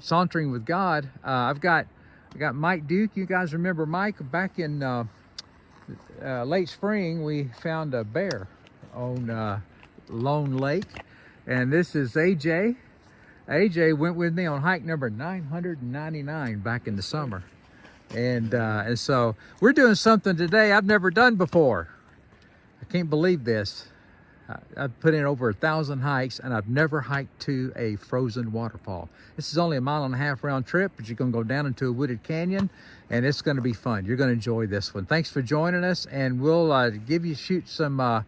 sauntering with God. I got Mike Duke. You guys remember Mike? Back in late spring, we found a bear on Lone Lake, and this is AJ. AJ went with me on hike number 999 back in the summer, and so we're doing something today I've never done before. I can't believe this. I've put in over 1,000 hikes, and I've never hiked to a frozen waterfall. This is only a 1.5 mile round trip, but you're going to go down into a wooded canyon, and it's going to be fun. You're going to enjoy this one. Thanks for joining us, and we'll shoot some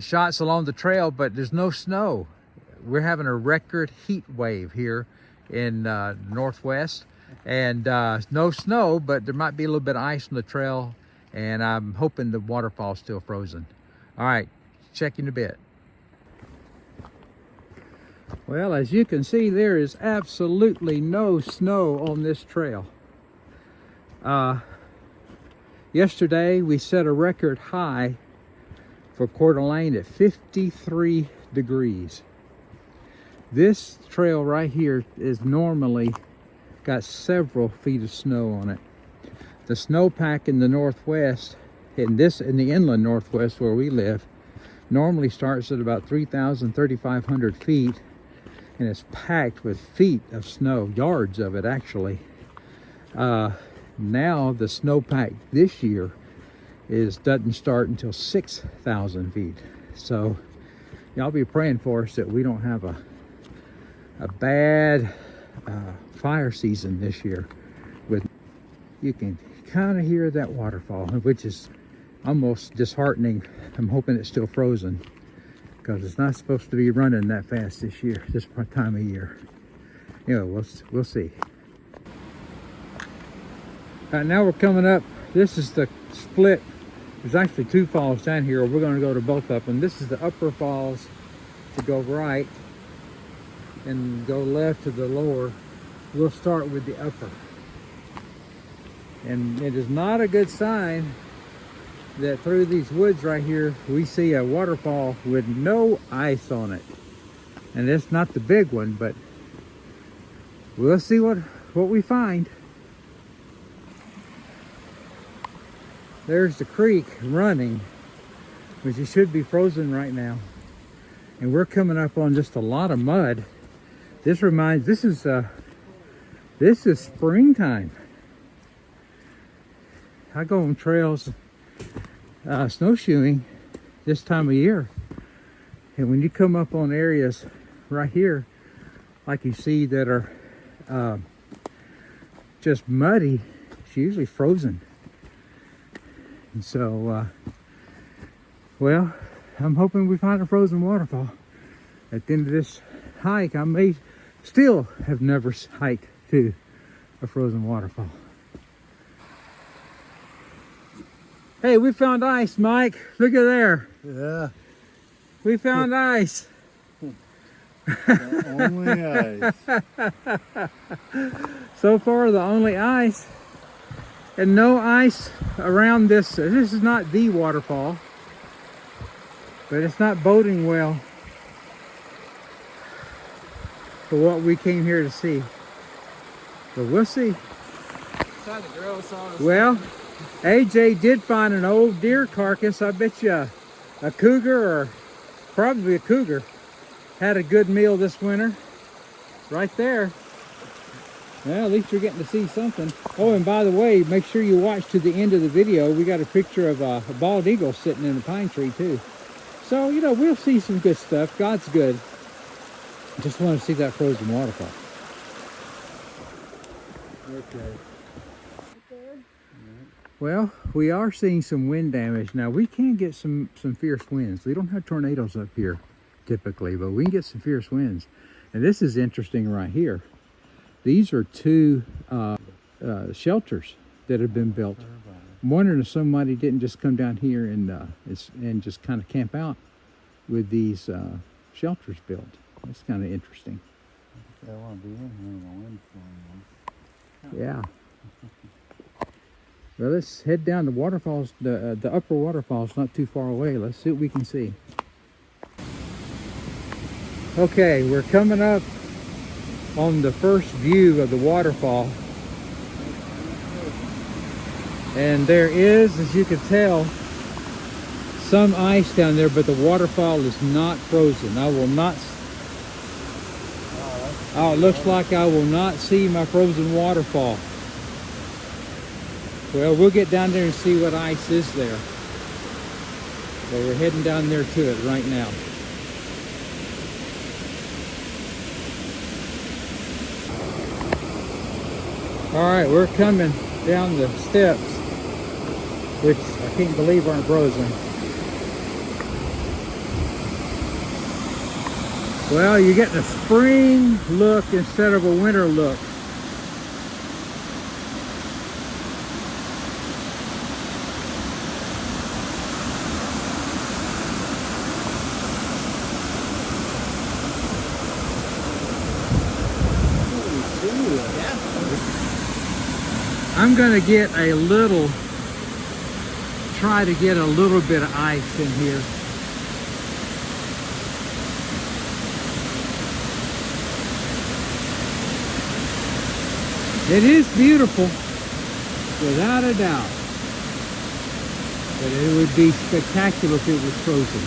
shots along the trail, but there's no snow. We're having a record heat wave here in Northwest, and no snow, but there might be a little bit of ice on the trail, and I'm hoping the waterfall's still frozen. All right, check in a bit. Well, as you can see, there is absolutely no snow on this trail. Yesterday, we set a record high for Coeur d'Alene at 53 degrees. This trail right here is normally got several feet of snow on it. The snowpack in the Northwest, in the inland Northwest where we live, normally starts at about 3,000, 3,500 feet, and it's packed with feet of snow, yards of it actually. Now the snowpack this year doesn't start until 6,000 feet. So y'all be praying for us that we don't have a bad fire season this year. You can kind of hear that waterfall, which is almost disheartening. I'm hoping it's still frozen, because it's not supposed to be running that fast this year, this time of year. Anyway, we'll see. Now we're coming up. This is the split. There's actually 2 falls down here. We're going to go to both of them. This is the upper falls to go right, and go left to the lower. We'll start with the upper. And it is not a good sign that through these woods right here we see a waterfall with no ice on it. And it's not the big one, but we'll see what we find. There's the creek running, which it should be frozen right now. And we're coming up on just a lot of mud. This is springtime. I go on trails snowshoeing this time of year, and when you come up on areas right here like you see that are just muddy, it's usually frozen. And so well, I'm hoping we find a frozen waterfall at the end of this hike. I may still have never hiked to a frozen waterfall. Hey, we found ice, Mike. Look at there. Yeah. We found ice. Only ice. So far, the only ice. And no ice around this. This is not the waterfall, but it's not boding well for what we came here to see. But we'll see. Well, AJ did find an old deer carcass. I bet you a cougar, or probably a cougar, had a good meal this winter. Right there. Well, at least you're getting to see something. Oh, and by the way, make sure you watch to the end of the video. We got a picture of a bald eagle sitting in a pine tree too. So, we'll see some good stuff. God's good. Just want to see that frozen waterfall. Okay. Well, we are seeing some wind damage. Now, we can get some fierce winds. We don't have tornadoes up here typically, but we can get some fierce winds. And this is interesting right here. These are 2 shelters that have been built. I'm wondering if somebody didn't just come down here and just kind of camp out with these shelters built. That's kind of interesting. I want to be in here when the wind's blowing. Yeah. Well, let's head down the waterfalls. The upper waterfall's not too far away. Let's see what we can see. Okay, we're coming up on the first view of the waterfall. And there is, as you can tell, some ice down there, but the waterfall is not frozen. I will not, oh, it looks like I will not see my frozen waterfall. Well, we'll get down there and see what ice is there. But we're heading down there to it right now. All right, we're coming down the steps, which I can't believe aren't frozen. Well, you're getting a spring look instead of a winter look. I'm gonna get a little, try to get a little bit of ice in here. It is beautiful, without a doubt, but it would be spectacular if it was frozen.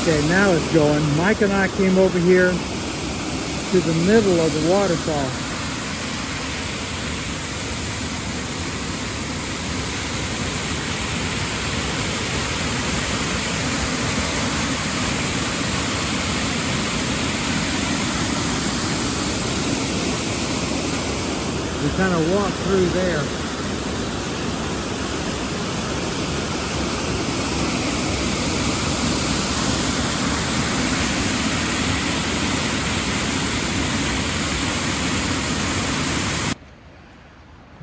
Okay, now it's going. Mike and I came over here to the middle of the waterfall. We kind of walked through there.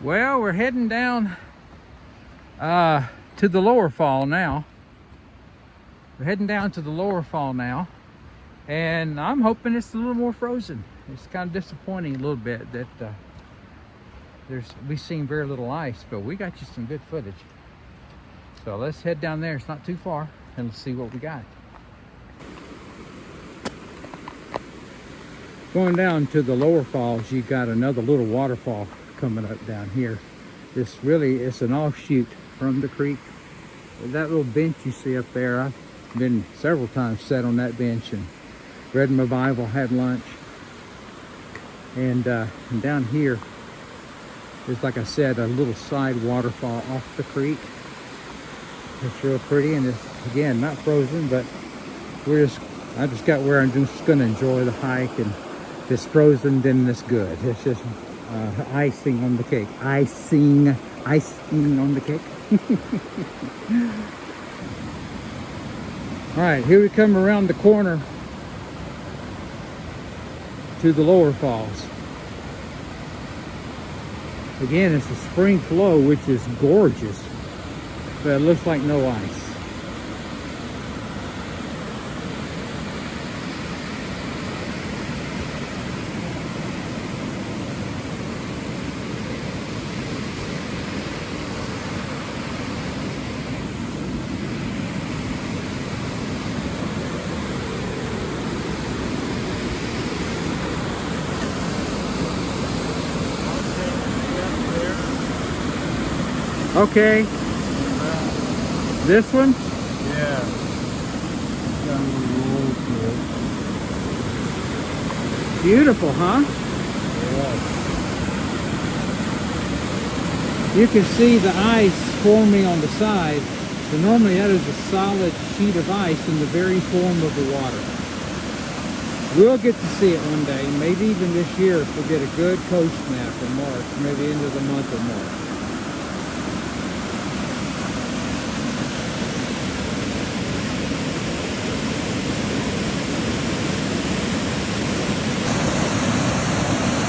Well, we're heading down to the lower fall now. We're heading down to the lower fall now, and I'm hoping it's a little more frozen. It's kind of disappointing a little bit that we've seen very little ice, but we got you some good footage. So let's head down there. It's not too far, and let's see what we got. Going down to the lower falls, you got another little waterfall coming up down here. It's an offshoot from the creek. That little bench you see up there, I've been several times sat on that bench and read my Bible, had lunch. And down here is, like I said, a little side waterfall off the creek. It's real pretty, and it's, again, not frozen, but I just got where I'm just gonna enjoy the hike, and if it's frozen, then it's good. It's just icing on the cake. Icing on the cake. All right, here we come around the corner to the lower falls. Again, it's a spring flow, which is gorgeous, but it looks like no ice. Okay. This one? Yeah. Beautiful, huh? Yeah. You can see the ice forming on the side. So normally that is a solid sheet of ice in the very form of the water. We'll get to see it one day, maybe even this year if we get a good coast snap in March, maybe into the month of March.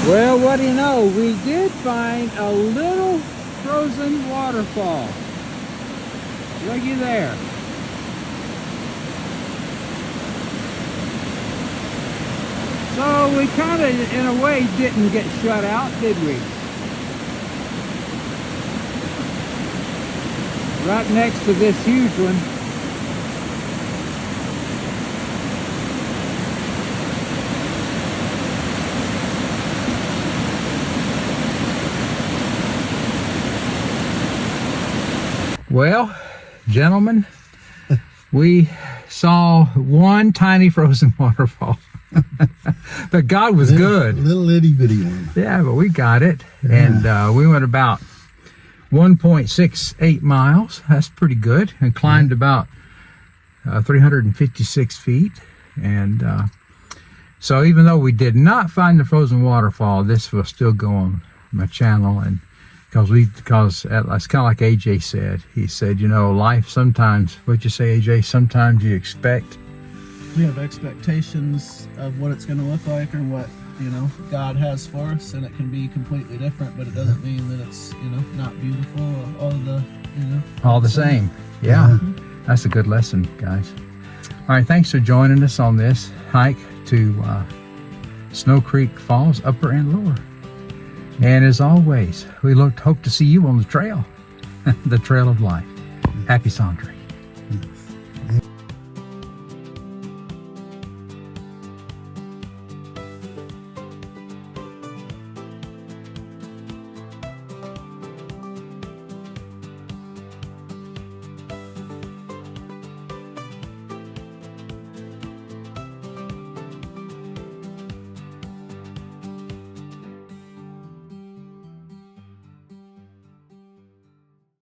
Well, what do you know? We did find a little frozen waterfall. Looky there. So we kind of, in a way, didn't get shut out, did we? Right next to this huge one. Well, gentlemen, we saw one tiny frozen waterfall. But God was good. Little itty bitty one. Yeah, but we got it. Yeah. And we went about 1.68 miles. That's pretty good. And climbed about 356 feet. And so even though we did not find the frozen waterfall, this will still go on my channel. And because it's kind of like AJ said. He said, you know, life sometimes, what'd you say, AJ? Sometimes you expect. We have expectations of what it's going to look like or what, you know, God has for us, and it can be completely different, but it doesn't mean that it's, you know, not beautiful. All the same. Yeah. That's a good lesson, guys. All right, thanks for joining us on this hike to Snow Creek Falls, upper and lower. And as always, we hope to see you on the trail, the trail of life. Happy sauntering.